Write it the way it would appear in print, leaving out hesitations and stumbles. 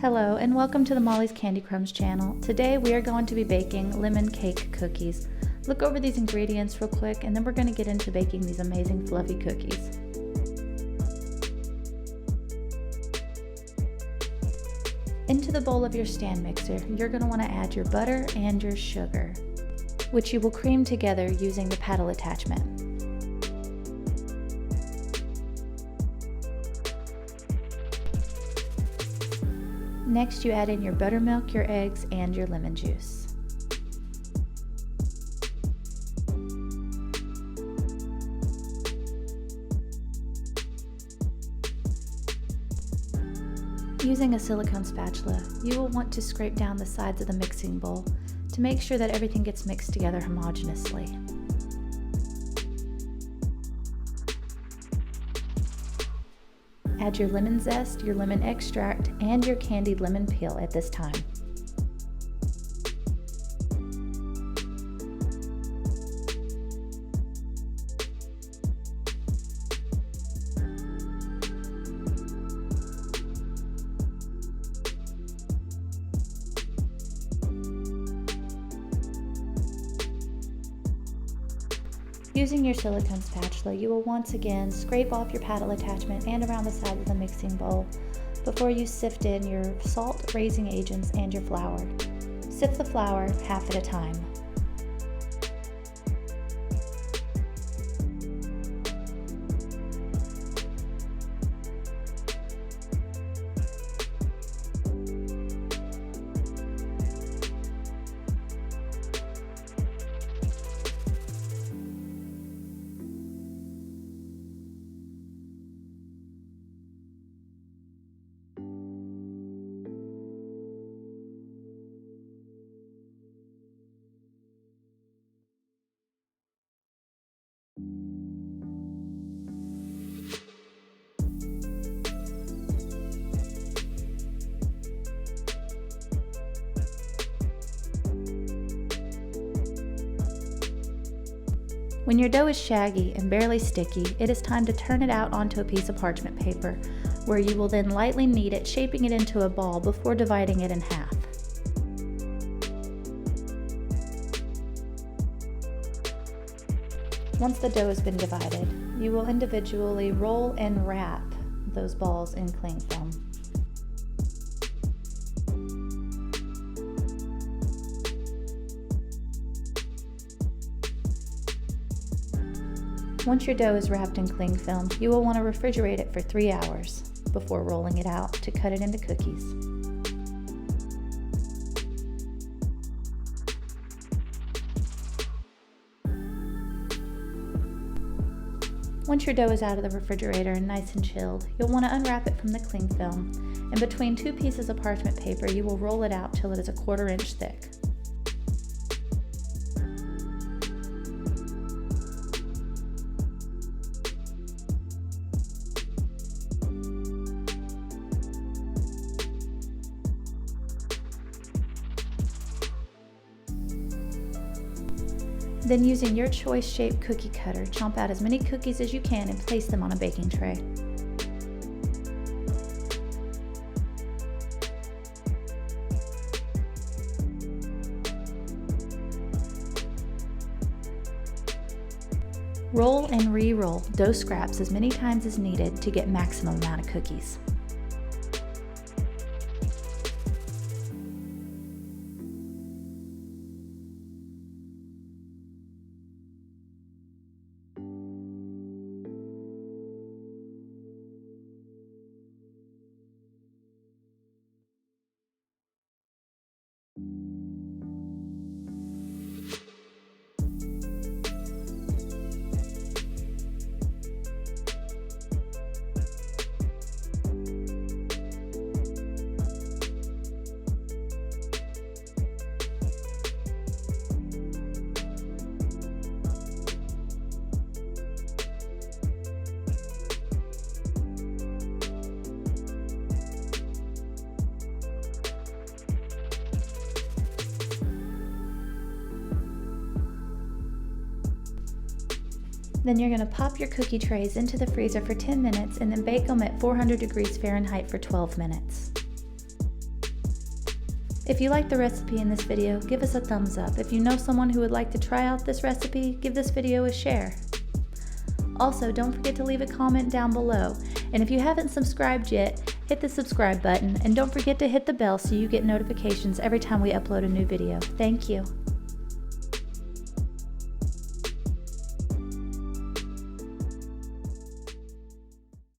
Hello and welcome to the Molly's Candy Crumbs channel. Today we are going to be baking lemon cake cookies. Look over these ingredients real quick and then we're going to get into baking these amazing fluffy cookies. Into the bowl of your stand mixer, you're going to want to add your butter and your sugar, which you will cream together using the paddle attachment. Next, you add in your buttermilk, your eggs, and your lemon juice. Using a silicone spatula, you will want to scrape down the sides of the mixing bowl to make sure that everything gets mixed together homogeneously. Add your lemon zest, your lemon extract, and your candied lemon peel at this time. Using your silicone spatula, you will once again scrape off your paddle attachment and around the sides of the mixing bowl before you sift in your salt, raising agents, and your flour. Sift the flour half at a time. When your dough is shaggy and barely sticky, it is time to turn it out onto a piece of parchment paper, where you will then lightly knead it, shaping it into a ball before dividing it in half. Once the dough has been divided, you will individually roll and wrap those balls in cling film. Once your dough is wrapped in cling film, you will want to refrigerate it for 3 hours before rolling it out to cut it into cookies. Once your dough is out of the refrigerator and nice and chilled, you'll want to unwrap it from the cling film, and between 2 pieces of parchment paper, you will roll it out till it is a 1/4 inch thick. Then, using your choice shaped cookie cutter, chomp out as many cookies as you can and place them on a baking tray. Roll and re-roll dough scraps as many times as needed to get maximum amount of cookies. Then you're going to pop your cookie trays into the freezer for 10 minutes and then bake them at 400 degrees Fahrenheit for 12 minutes. If you like the recipe in this video, give us a thumbs up. If you know someone who would like to try out this recipe, give this video a share. Also, don't forget to leave a comment down below. And if you haven't subscribed yet, hit the subscribe button and don't forget to hit the bell so you get notifications every time we upload a new video. Thank you.